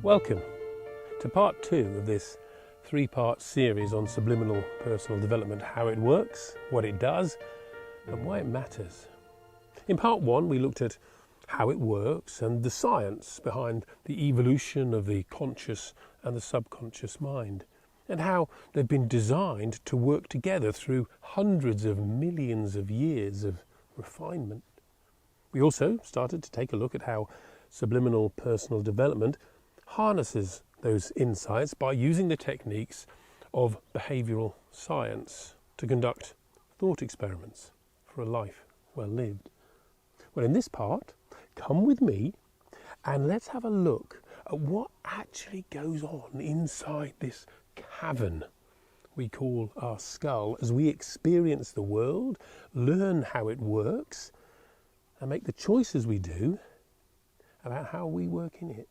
Welcome to part 2 of this 3-part series on subliminal personal development, how it works, what it does, and why it matters. In part 1 we looked at how it works and the science behind the evolution of the conscious and the subconscious mind, and how they've been designed to work together through hundreds of millions of years of refinement. We also started to take a look at how subliminal personal development harnesses those insights by using the techniques of behavioural science to conduct thought experiments for a life well lived. Well, in this part, come with me and let's have a look at what actually goes on inside this cavern we call our skull as we experience the world, learn how it works, and make the choices we do about how we work in it.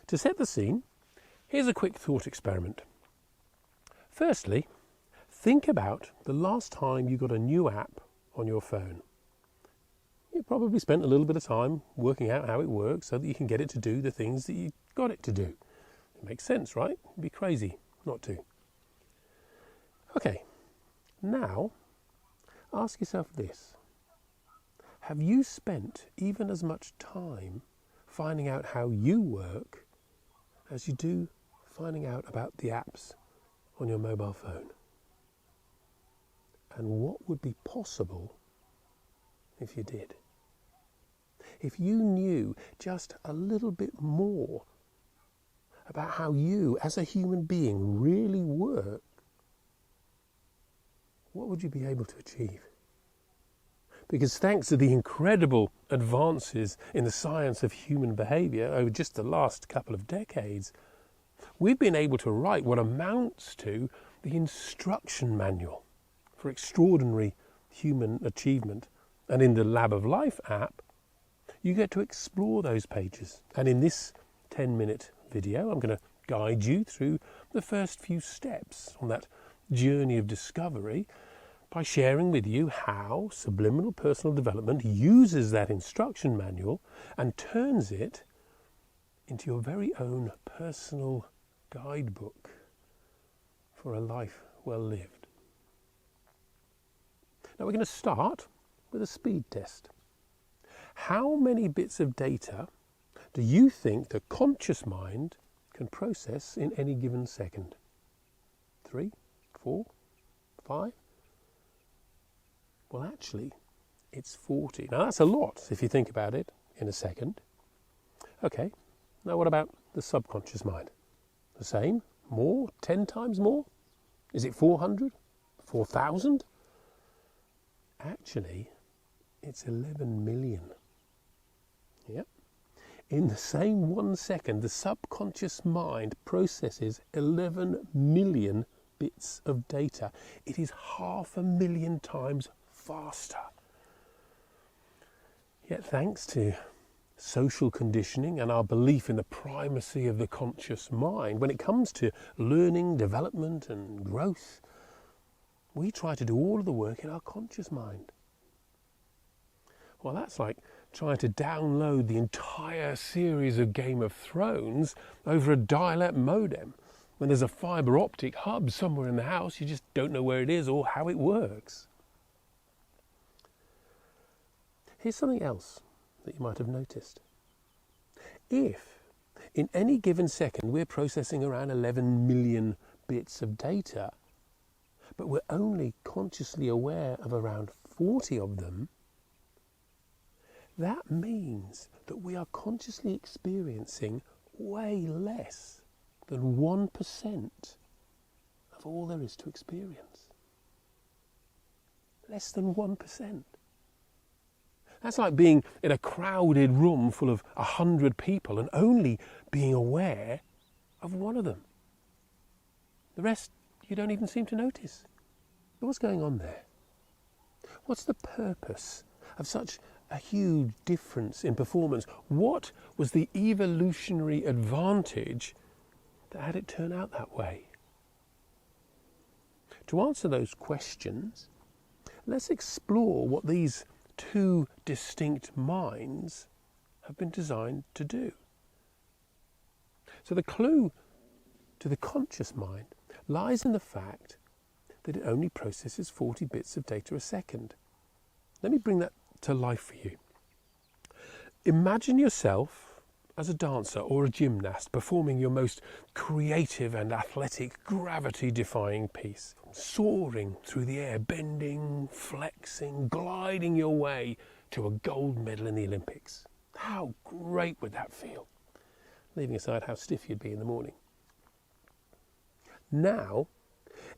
To set the scene, here's a quick thought experiment. Firstly, think about the last time you got a new app on your phone. You probably spent a little bit of time working out how it works so that you can get it to do the things that you got it to do. It makes sense, right? It'd be crazy not to. Okay, now ask yourself this. Have you spent even as much time finding out how you work as you do finding out about the apps on your mobile phone? And what would be possible if you did? If you knew just a little bit more about how you as a human being really work, what would you be able to achieve? Because thanks to the incredible advances in the science of human behaviour over just the last couple of decades, we've been able to write what amounts to the instruction manual for extraordinary human achievement. And in the Lab of Life app, you get to explore those pages. And in this 10-minute video, I'm going to guide you through the first few steps on that journey of discovery by sharing with you how subliminal personal development uses that instruction manual and turns it into your very own personal guidebook for a life well lived. Now we're going to start with a speed test. How many bits of data do you think the conscious mind can process in any given second? 3, 4, 5? Well, actually, it's 40. Now, that's a lot if you think about it in a second. Okay, now what about the subconscious mind? The same? More? 10 times more? Is it 400? 4,000? Actually, it's 11 million. Yep. In the same 1 second, the subconscious mind processes 11 million bits of data. It is 500,000 times faster. Yet thanks to social conditioning and our belief in the primacy of the conscious mind, when it comes to learning, development and growth, we try to do all of the work in our conscious mind. Well, that's like trying to download the entire series of Game of Thrones over a dial-up modem when there's a fibre optic hub somewhere in the house. You just don't know where it is or how it works. Here's something else that you might have noticed. If in any given second we're processing around 11 million bits of data, but we're only consciously aware of around 40 of them, that means that we are consciously experiencing way less than 1% of all there is to experience. Less than 1%. That's like being in a crowded room full of 100 people and only being aware of one of them. The rest you don't even seem to notice. But what's going on there? What's the purpose of such a huge difference in performance? What was the evolutionary advantage that had it turn out that way? To answer those questions, let's explore what these two distinct minds have been designed to do. So the clue to the conscious mind lies in the fact that it only processes 40 bits of data a second. Let me bring that to life for you. Imagine yourself as a dancer or a gymnast performing your most creative and athletic, gravity-defying piece, soaring through the air, bending, flexing, gliding your way to a gold medal in the Olympics. How great would that feel? Leaving aside how stiff you'd be in the morning. Now,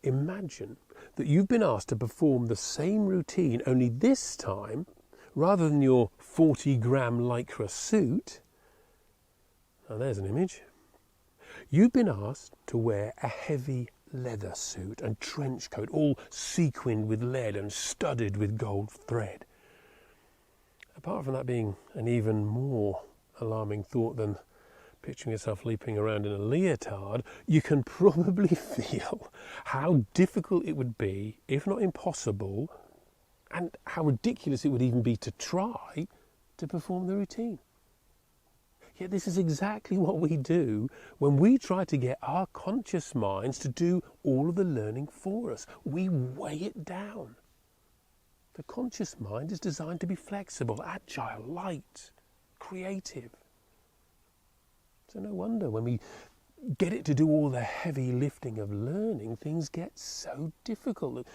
imagine that you've been asked to perform the same routine, only this time, rather than your 40-gram lycra suit, now there's an image, you've been asked to wear a heavy leather suit and trench coat, all sequined with lead and studded with gold thread. Apart from that being an even more alarming thought than picturing yourself leaping around in a leotard, you can probably feel how difficult it would be, if not impossible, and how ridiculous it would even be to try to perform the routine. Yet this is exactly what we do when we try to get our conscious minds to do all of the learning for us. We weigh it down. The conscious mind is designed to be flexible, agile, light, creative. So no wonder when we get it to do all the heavy lifting of learning, things get so difficult.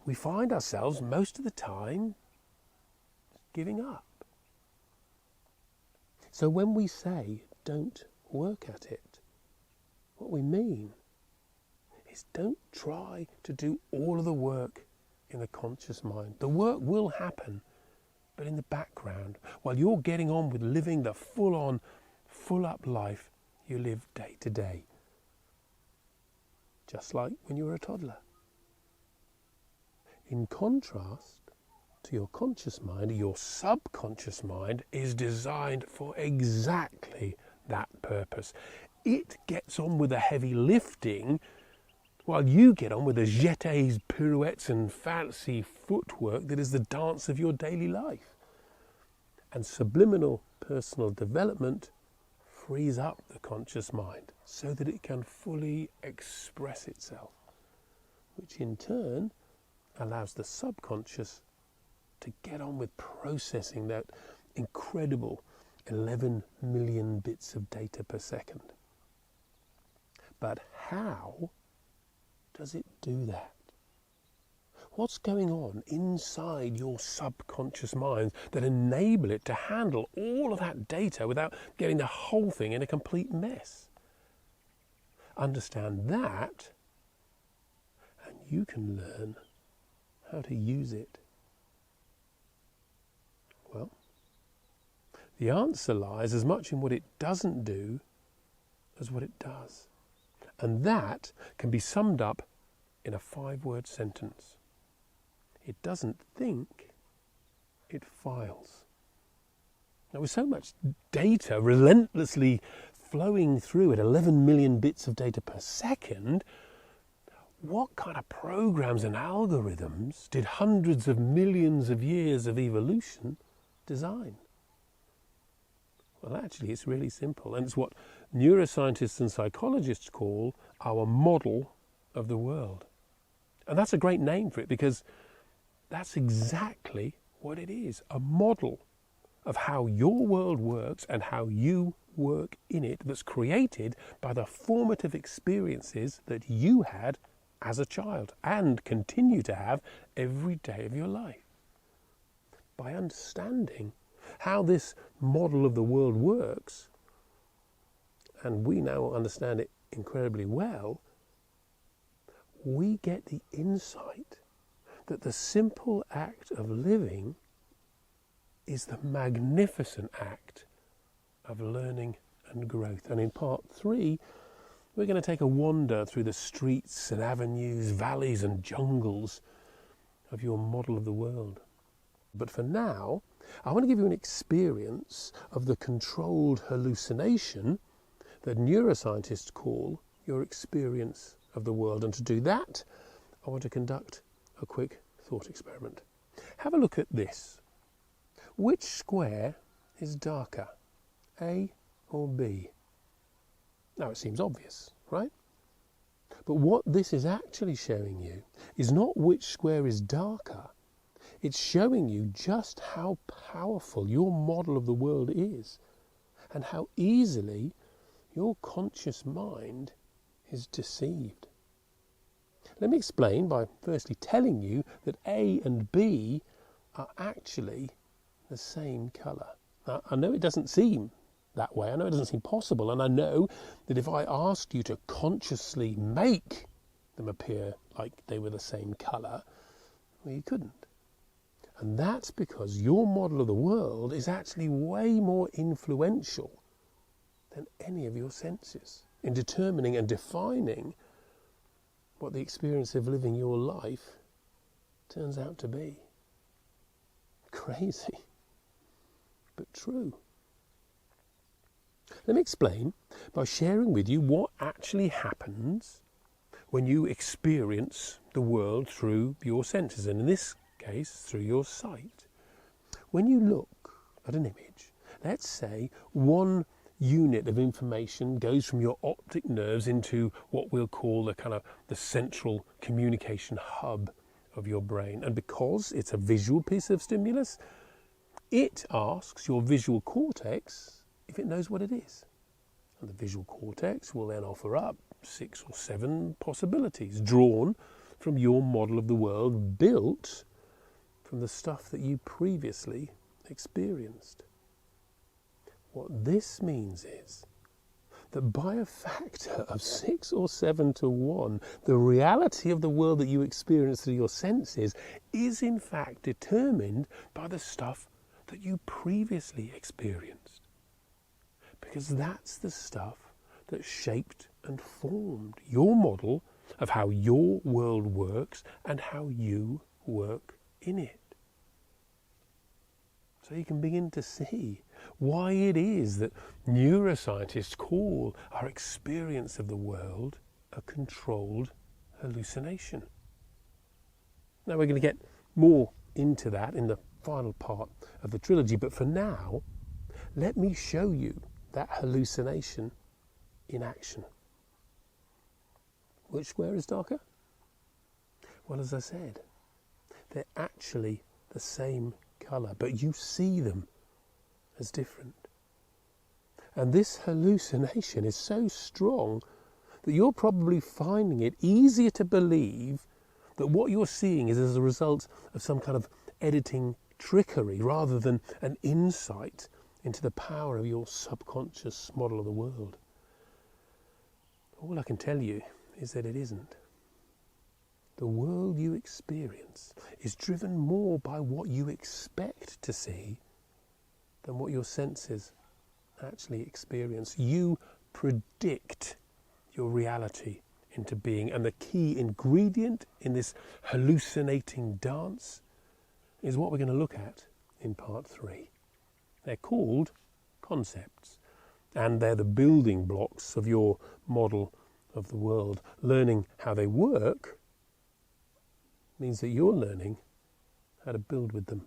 We find ourselves most of the time giving up. So when we say, don't work at it, what we mean is don't try to do all of the work in the conscious mind. The work will happen, but in the background, while you're getting on with living the full-on, full-up life you live day to day. Just like when you were a toddler. In contrast to your conscious mind, your subconscious mind is designed for exactly that purpose. It gets on with the heavy lifting while you get on with the jetés, pirouettes and fancy footwork that is the dance of your daily life. And subliminal personal development frees up the conscious mind so that it can fully express itself, which in turn allows the subconscious to get on with processing that incredible 11 million bits of data per second. But how does it do that? What's going on inside your subconscious mind that enable it to handle all of that data without getting the whole thing in a complete mess? Understand that, and you can learn how to use it. Well, the answer lies as much in what it doesn't do as what it does. And that can be summed up in a 5-word sentence. It doesn't think, it files. Now, with so much data relentlessly flowing through at 11 million bits of data per second, what kind of programs and algorithms did hundreds of millions of years of evolution design? Well, actually, it's really simple, and it's what neuroscientists and psychologists call our model of the world. And that's a great name for it, because that's exactly what it is, a model of how your world works and how you work in it, that's created by the formative experiences that you had as a child and continue to have every day of your life. By understanding how this model of the world works, and we now understand it incredibly well, we get the insight that the simple act of living is the magnificent act of learning and growth. And in part 3, we're going to take a wander through the streets and avenues, valleys and jungles of your model of the world. But for now, I want to give you an experience of the controlled hallucination that neuroscientists call your experience of the world. And to do that, I want to conduct a quick thought experiment. Have a look at this. Which square is darker, A or B? Now it seems obvious, right? But what this is actually showing you is not which square is darker. It's showing you just how powerful your model of the world is and how easily your conscious mind is deceived. Let me explain by firstly telling you that A and B are actually the same colour. Now, I know it doesn't seem that way, I know it doesn't seem possible, and I know that if I asked you to consciously make them appear like they were the same colour, well, you couldn't. And that's because your model of the world is actually way more influential than any of your senses in determining and defining what the experience of living your life turns out to be. Crazy, but true. Let me explain by sharing with you what actually happens when you experience the world through your senses, and in this case, through your sight. When you look at an image, let's say one unit of information goes from your optic nerves into what we'll call the central communication hub of your brain. And because it's a visual piece of stimulus, it asks your visual cortex if it knows what it is. And the visual cortex will then offer up 6 or 7 possibilities drawn from your model of the world, built from the stuff that you previously experienced. What this means is that by a factor of 6 or 7 to 1, the reality of the world that you experience through your senses is in fact determined by the stuff that you previously experienced. Because that's the stuff that shaped and formed your model of how your world works and how you work in it. So you can begin to see why it is that neuroscientists call our experience of the world a controlled hallucination. Now we're going to get more into that in the final part of the trilogy, but for now, let me show you that hallucination in action. Which square is darker? Well, as I said, they're actually the same colour, but you see them as different. And this hallucination is so strong that you're probably finding it easier to believe that what you're seeing is as a result of some kind of editing trickery rather than an insight into the power of your subconscious model of the world. All I can tell you is that it isn't. The world you experience is driven more by what you expect to see than what your senses actually experience. You predict your reality into being, and the key ingredient in this hallucinating dance is what we're going to look at in part 3. They're called concepts, and they're the building blocks of your model of the world. Learning how they work means that you're learning how to build with them.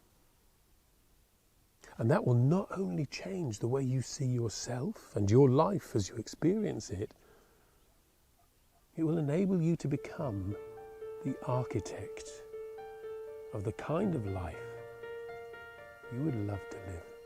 And that will not only change the way you see yourself and your life as you experience it, it will enable you to become the architect of the kind of life you would love to live.